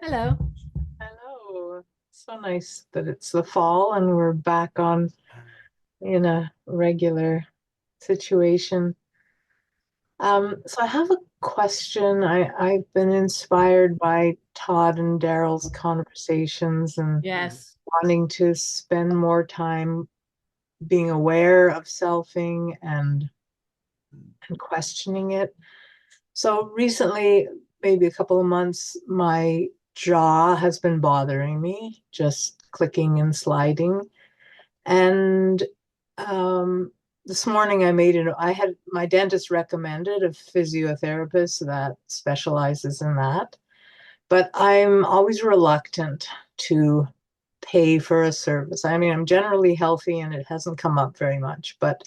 Hello. Hello. So nice that it's the fall and we're back on in a regular situation. So I have a question. I've been inspired by Todd and Daryl's conversations and Yes. wanting to spend more time being aware of selfing and questioning it. So recently, maybe a couple of months, my jaw has been bothering me, just clicking and sliding. And um, this morning I had my dentist recommended a physiotherapist that specializes in that, but I'm always reluctant to pay for a service. I mean, I'm generally healthy and it hasn't come up very much, but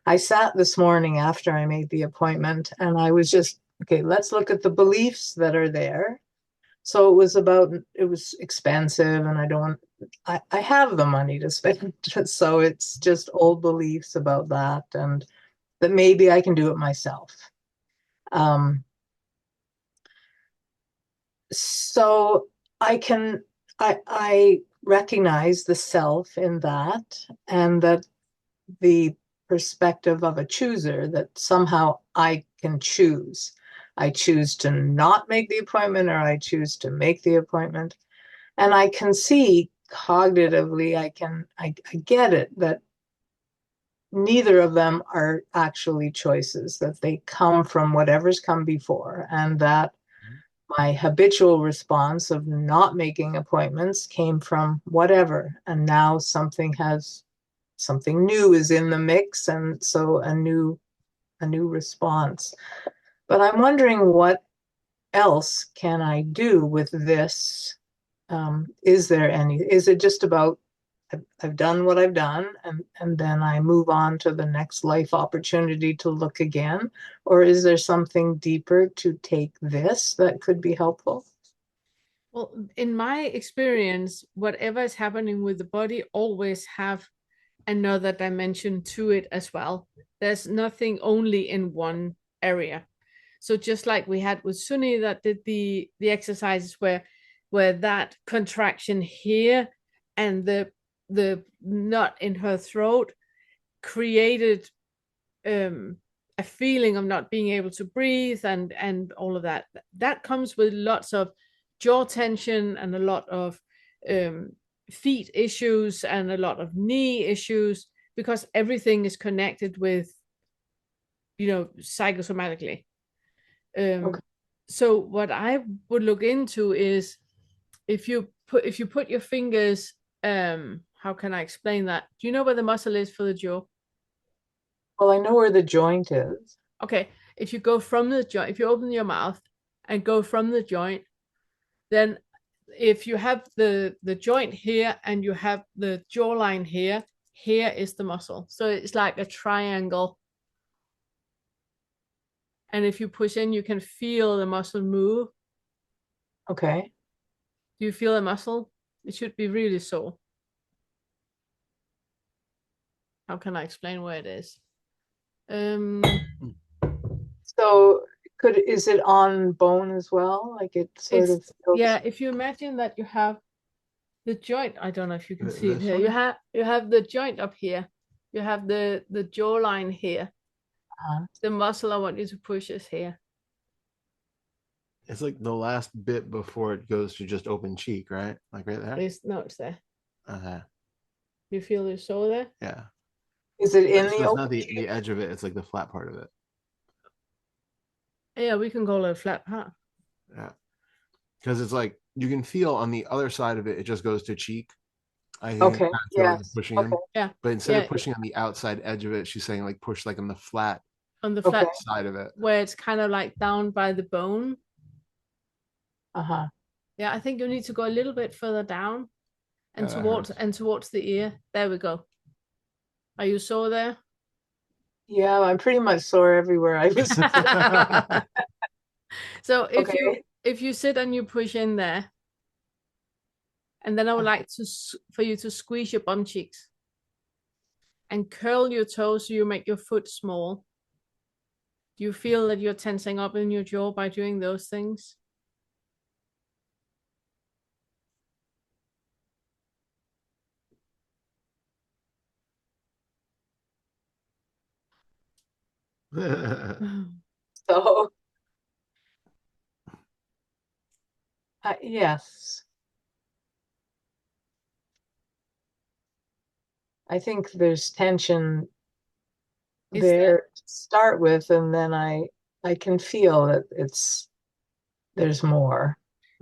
I sat this morning after I made the appointment and I was just, okay, let's look at the beliefs that are there. So it was expensive and I have the money to spend. So it's just old beliefs about that and that maybe I can do it myself. Um, so I can, I recognize the self in that and that the perspective of a chooser that somehow I can choose. I choose to not make the appointment or I choose to make the appointment. And I can see cognitively, I get it that neither of them are actually choices, that they come from whatever's come before, and that my habitual response of not making appointments came from whatever. And now something new is in the mix, and so a new response. But I'm wondering what else can I do with this? Is it just about I've done what I've done and then I move on to the next life opportunity to look again? Or is there something deeper to take this that could be helpful? Well, in my experience, whatever is happening with the body always have another dimension to it as well. There's nothing only in one area. So just like we had with Sunni that did the exercises where that contraction here and the knot in her throat created a feeling of not being able to breathe and all of that. That comes with lots of jaw tension and a lot of um, feet issues and a lot of knee issues because everything is connected with psychosomatically. Okay. Um, so what I would look into is if you put your fingers, how can I explain that? Do you know where the muscle is for the jaw? Well, I know where the joint is. Okay, if you go from the joint, if you open your mouth and go from the joint, then if you have the joint here and you have the jawline here, here is the muscle. So it's like a triangle. And if you push in, you can feel the muscle move. Okay. Do you feel the muscle? It should be really sore. How can I explain where it is? Um, So is it on bone as well? Like it sort it's of feels yeah. If you imagine that you have the joint, I don't know if you can see it This here. You one? have you have the joint up here. You have the jawline here. uh, The muscle I want you to push is here. It's like the last bit before it goes to just open cheek, right? Like right there. It's no, it's there. Uh-huh. You feel the sore there? Yeah. is it in So the it's open not the cheek? edge of it, it's like the flat part of it. Yeah, we can call it a flat part. Yeah. Because it's like you can feel on the other side of it, it just goes to cheek. I think Okay. I feel like Yes. pushing Okay. in. Yeah, But instead of yeah, pushing on the outside edge of it, she's saying like push like on the flat on the Okay. flat side of it. where it's kind of like down by the bone. Uh-huh. Yeah, I think you need to go a little bit further down and Yeah, that hurts. towards the ear. There we go. Are you sore there? Yeah, I'm pretty much sore everywhere I was. So Okay. if you sit and you push in there, and then I would like to for you to squeeze your bum cheeks and curl your toes so you make your foot small. Do you feel that you're tensing up in your jaw by doing those things? So, yes, I think there's tension Is that there to start with, and then I can feel that there's more.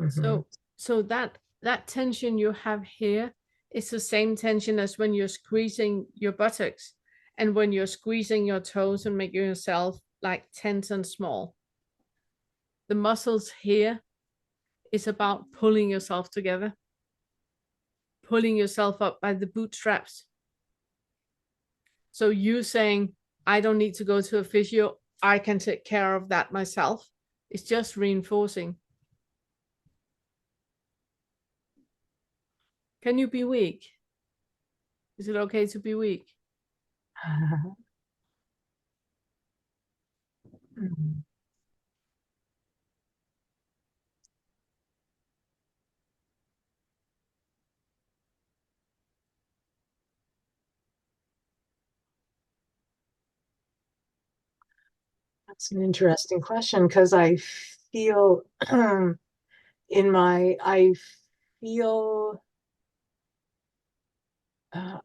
so? So that tension you have here is the same tension as when you're squeezing your buttocks and when you're squeezing your toes and making yourself like tense and small. The muscles here is about pulling yourself together, pulling yourself up by the bootstraps. So you saying, I don't need to go to a physio, I can take care of that myself. It's just reinforcing. Can you be weak? Is it okay to be weak? That's an interesting question because I feel I feel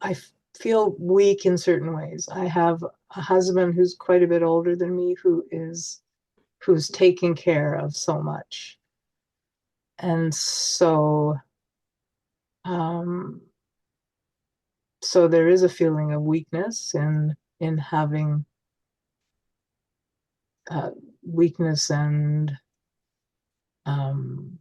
I feel weak in certain ways. I have a husband who's quite a bit older than me who's taking care of so much. And um, so there is a feeling of weakness in having uh, weakness and um,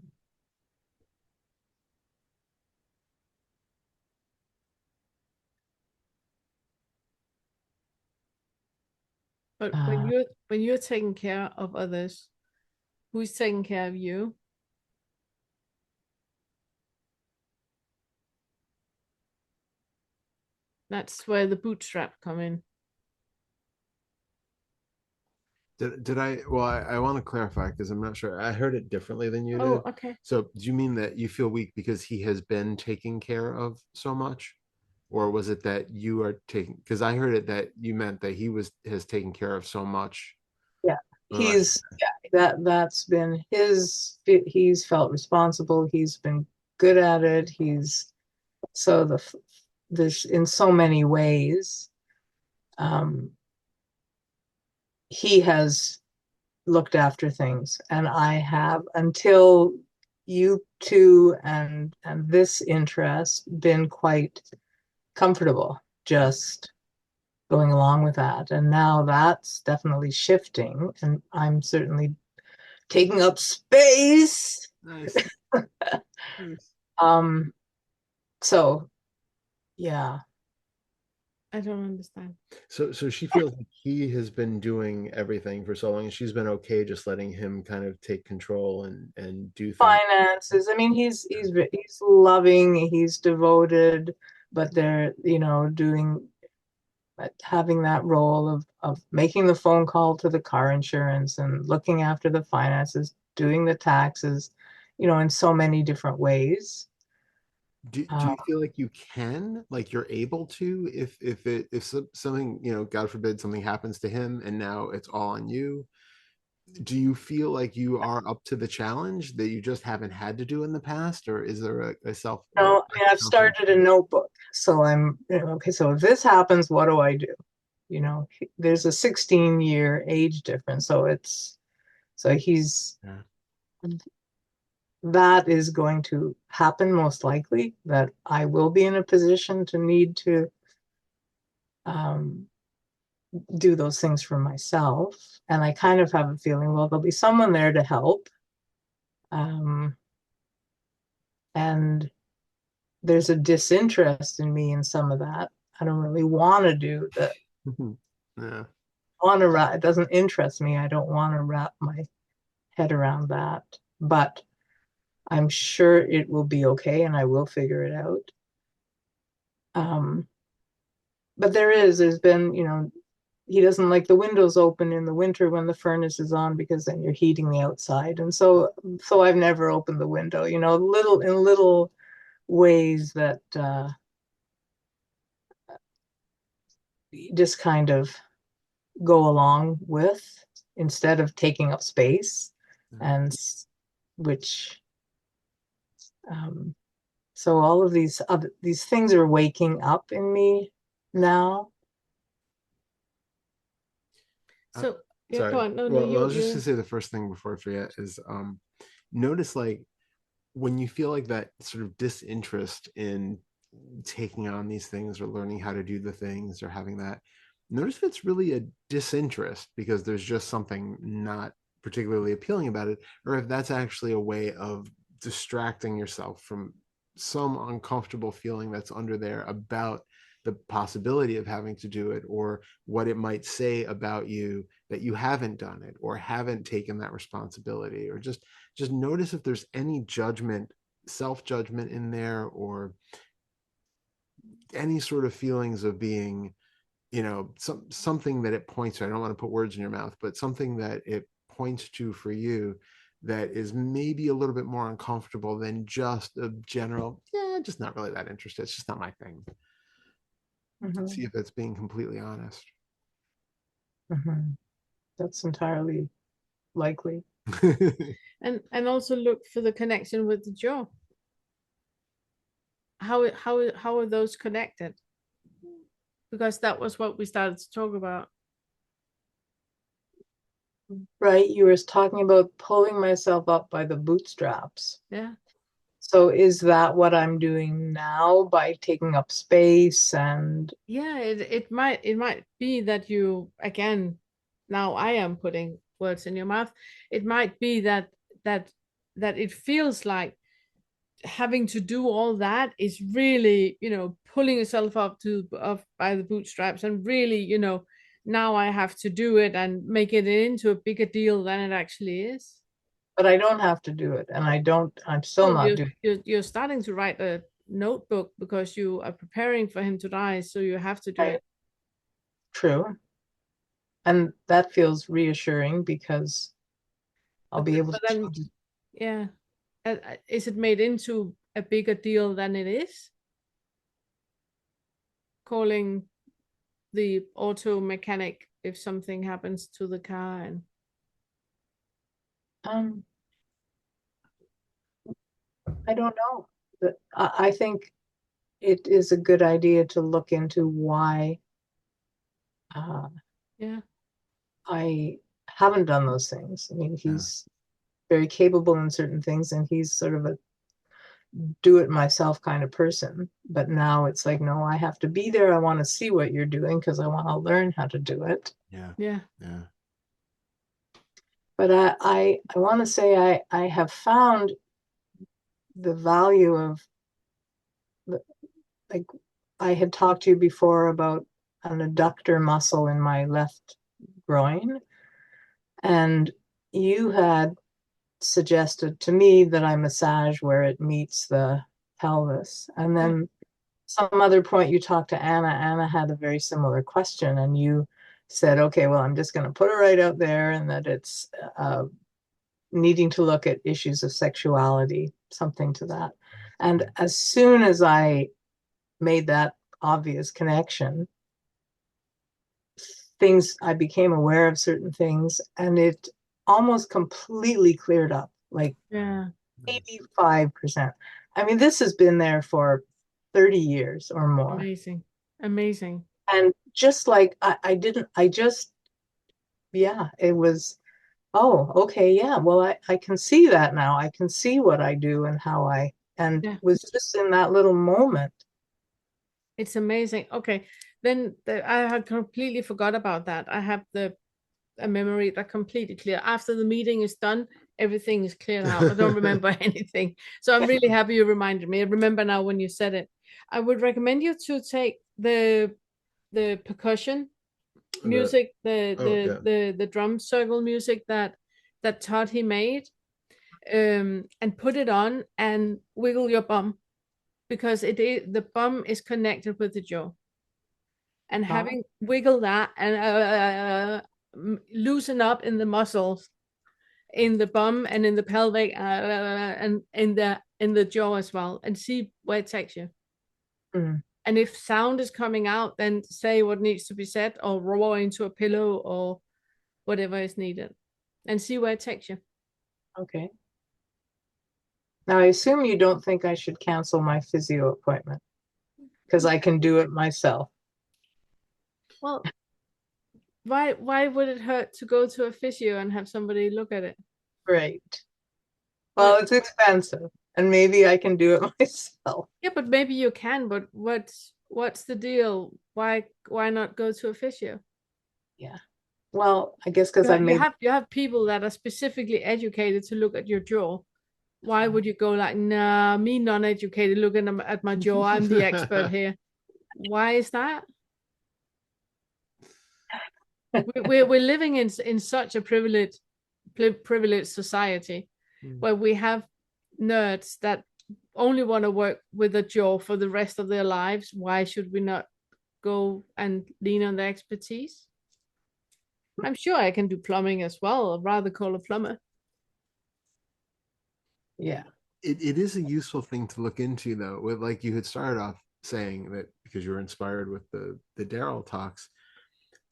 But uh, when you're taking care of others, who's taking care of you? That's where the bootstrap come in. Did I? Well, I want to clarify because I'm not sure. I heard it differently than you Oh, did. okay. So, do you mean that you feel weak because he has been taking care of so much, or was it that you are taking? Because I heard it that you meant that he has taken care of so much yeah, for the last. that's been he's felt responsible. He's been good at it. He's so this in so many ways. Um, he has looked after things, and I have until you two and this interest been quite comfortable just going along with that. And now that's definitely shifting, and I'm certainly taking up space. Nice. Nice. Um, so yeah. I don't understand. So she feels like he has been doing everything for so long, and she's been okay just letting him kind of take control and do things. Finances. I mean, he's loving, he's devoted, but they're, doing having that role of making the phone call to the car insurance and looking after the finances, doing the taxes, in so many different ways. Do Uh, you feel like you can, like you're able to, if something, God forbid something happens to him and now it's all on you? Do you feel like you are up to the challenge that you just haven't had to do in the past, or is there a self or I mean, I've confidence? started a notebook, so I'm, okay, so if this happens, what do I do? There's a 16-year age difference, so he's Yeah. that is going to happen most likely, that I will be in a position to need to um, do those things for myself. And I kind of have a feeling, well, there'll be someone there to help. Um, and there's a disinterest in me in some of that. I don't really want to do the Yeah. want to wrap. It doesn't interest me. I don't want to wrap my head around that. But I'm sure it will be okay, and I will figure it out. But there's been, he doesn't like the windows open in the winter when the furnace is on, because then you're heating the outside. And so I've never opened the window, little ways that just kind of go along with instead of taking up space, and which so all of these things are waking up in me now. So yeah, Sorry. go on. No, Well, I was just you. gonna say the first thing before I forget is notice like when you feel like that sort of disinterest in taking on these things or learning how to do the things or having that, notice if it's really a disinterest because there's just something not particularly appealing about it, or if that's actually a way of distracting yourself from some uncomfortable feeling that's under there about the possibility of having to do it, or what it might say about you that you haven't done it or haven't taken that responsibility, or just notice if there's any judgment, self-judgment in there, or any sort of feelings of being, something that it points to. I don't want to put words in your mouth, but something that it points to for you that is maybe a little bit more uncomfortable than just a general, yeah, just not really that interested. It's just not my thing. See if it's being completely honest. That's entirely likely. And also look for the connection with the jaw. How are those connected? Because that was what we started to talk about. Right, you were talking about pulling myself up by the bootstraps. Yeah. So is that what I'm doing now by taking up space? And Yeah, it might be that you, again, now I am putting words in your mouth. It might be that that it feels like having to do all that is really, pulling yourself up by the bootstraps, and really, now I have to do it and make it into a bigger deal than it actually is. but I don't have to do it, and I'm still Well, not doing you're starting to write a notebook because you are preparing for him to die, so you have to do it. it. True. And that feels reassuring because I'll But be able but to then, change. yeah, is it made into a bigger deal than it is? Calling the auto mechanic if something happens to the car, and Um, I don't know. But I think it is a good idea to look into why uh, yeah, I haven't done those things. I mean, he's very capable in certain things, and he's sort of a do it myself kind of person. But now it's like, no, I have to be there. I want to see what you're doing because I want to learn how to do it. yeah. But I want to say I have found the value of like I had talked to you before about an adductor muscle in my left groin, and you had suggested to me that I massage where it meets the pelvis. And then some other point you talked to Anna. Anna had a very similar question, and you said, okay, well, I'm just going to put it right out there, and that it's needing to look at issues of sexuality, something to that. And as soon as I made that obvious connection, I became aware of certain things, and it almost completely cleared up, like Yeah. 85%. I mean, this has been there for 30 years or more. Amazing. Amazing. And just like I didn't, I just, yeah, it was, oh, okay, yeah, well, I can see that now. I can see what I do and how and Yeah. was just in that little moment. It's amazing. Okay. Then I had completely forgot about that. I have a memory that completely clear. After the meeting is done, everything is cleared out. I don't remember anything. So I'm really happy you reminded me. I remember now when you said it. I would recommend you to take the percussion music, the drum circle music that Todd he made, and put it on and wiggle your bum, because the bum is connected with the jaw, and having wiggle that and loosen up in the muscles in the bum and in the pelvic, and in the jaw as well, and see where it takes you. And if sound is coming out, then say what needs to be said or roar into a pillow or whatever is needed and see where it takes you. Okay. Now, I assume you don't think I should cancel my physio appointment because I can do it myself. Well, why would it hurt to go to a physio and have somebody look at it? Right. Well, it's expensive, and maybe I can do it myself. Yeah, but maybe you can, but what's the deal? Why not go to a physio? Yeah. Well, I guess because I You made have people that are specifically educated to look at your jaw. Why would you go like, nah, me non-educated looking at my jaw, I'm the expert here. Why is that? We're living in such a privileged society where we have nerds that only want to work with a jaw for the rest of their lives. Why should we not go and lean on their expertise? I'm sure I can do plumbing as well. I'd rather call a plumber. Yeah. It is a useful thing to look into, though, with, like you had started off saying that because you were inspired with the Daryl talks,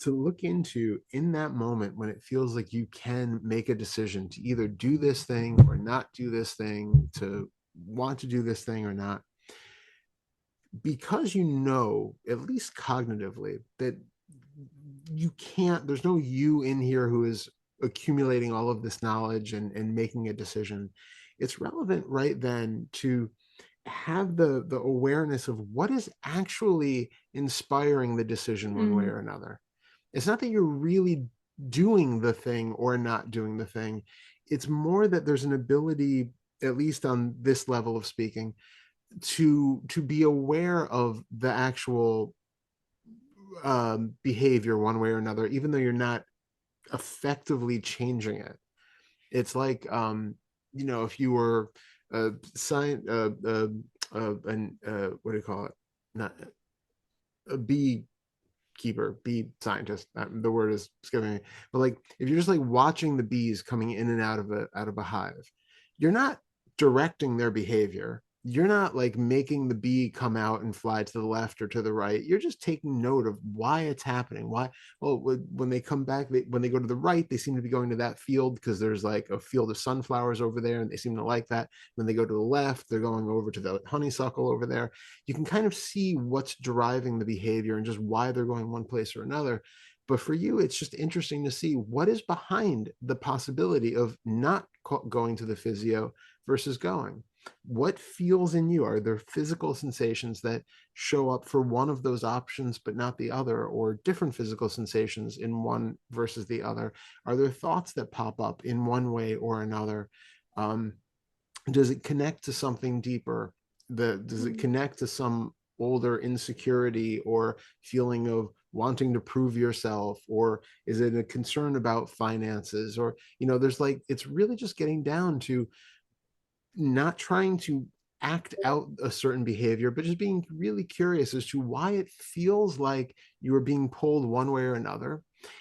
to look into in that moment when it feels like you can make a decision to either do this thing or not do this thing, to want to do this thing or not, because you know, at least cognitively, that you can't, there's no you in here who is accumulating all of this knowledge and making a decision. It's relevant right then to have the awareness of what is actually inspiring the decision one way or another. It's not that you're really doing the thing or not doing the thing. It's more that there's an ability, at least on this level of speaking, to be aware of the actual behavior one way or another, even though you're not effectively changing it. It's like, if you were a what do you call it? Not a bee scientist. The word is skipping me. But like, if you're just like watching the bees coming in and out of a hive, you're not directing their behavior. You're not like making the bee come out and fly to the left or to the right. You're just taking note of why it's happening. Why? Well, when they come back, when they go to the right, they seem to be going to that field because there's like a field of sunflowers over there, and they seem to like that. When they go to the left, they're going over to the honeysuckle over there. You can kind of see what's driving the behavior and just why they're going one place or another. But for you, it's just interesting to see what is behind the possibility of not going to the physio versus going. What feels in you? Are there physical sensations that show up for one of those options but not the other, or different physical sensations in one versus the other? Are there thoughts that pop up in one way or another? Does it connect to something deeper? Does it connect to some older insecurity or feeling of wanting to prove yourself, or is it a concern about finances? Or there's like, it's really just getting down to not trying to act out a certain behavior, but just being really curious as to why it feels like you are being pulled one way or another.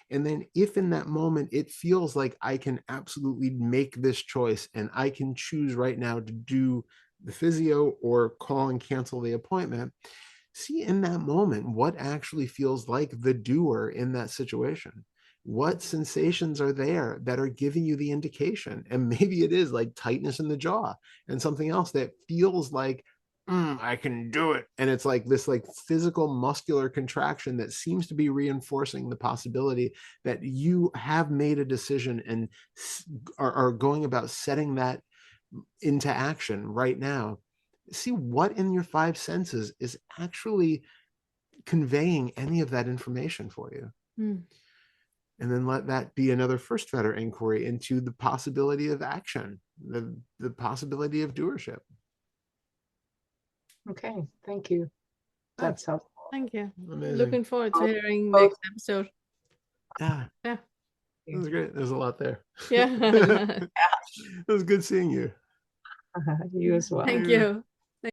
And then if in that moment it feels like I can absolutely make this choice and I can choose right now to do the physio or call and cancel the appointment, see in that moment what actually feels like the doer in that situation. What sensations are there that are giving you the indication? And maybe it is like tightness in the jaw, and something else that feels like, I can do it. And it's like this like physical muscular contraction that seems to be reinforcing the possibility that you have made a decision and are going about setting that into action right now. See what in your five senses is actually conveying any of that information for you. And then let that be another first fetter inquiry into the possibility of action, the possibility of doership. Okay, thank you. That's helpful. Thank you. Amazing. Looking forward to hearing next episode. Yeah. Yeah. It was great. There's a lot there. Yeah. It was good seeing you. You as well. Thank you.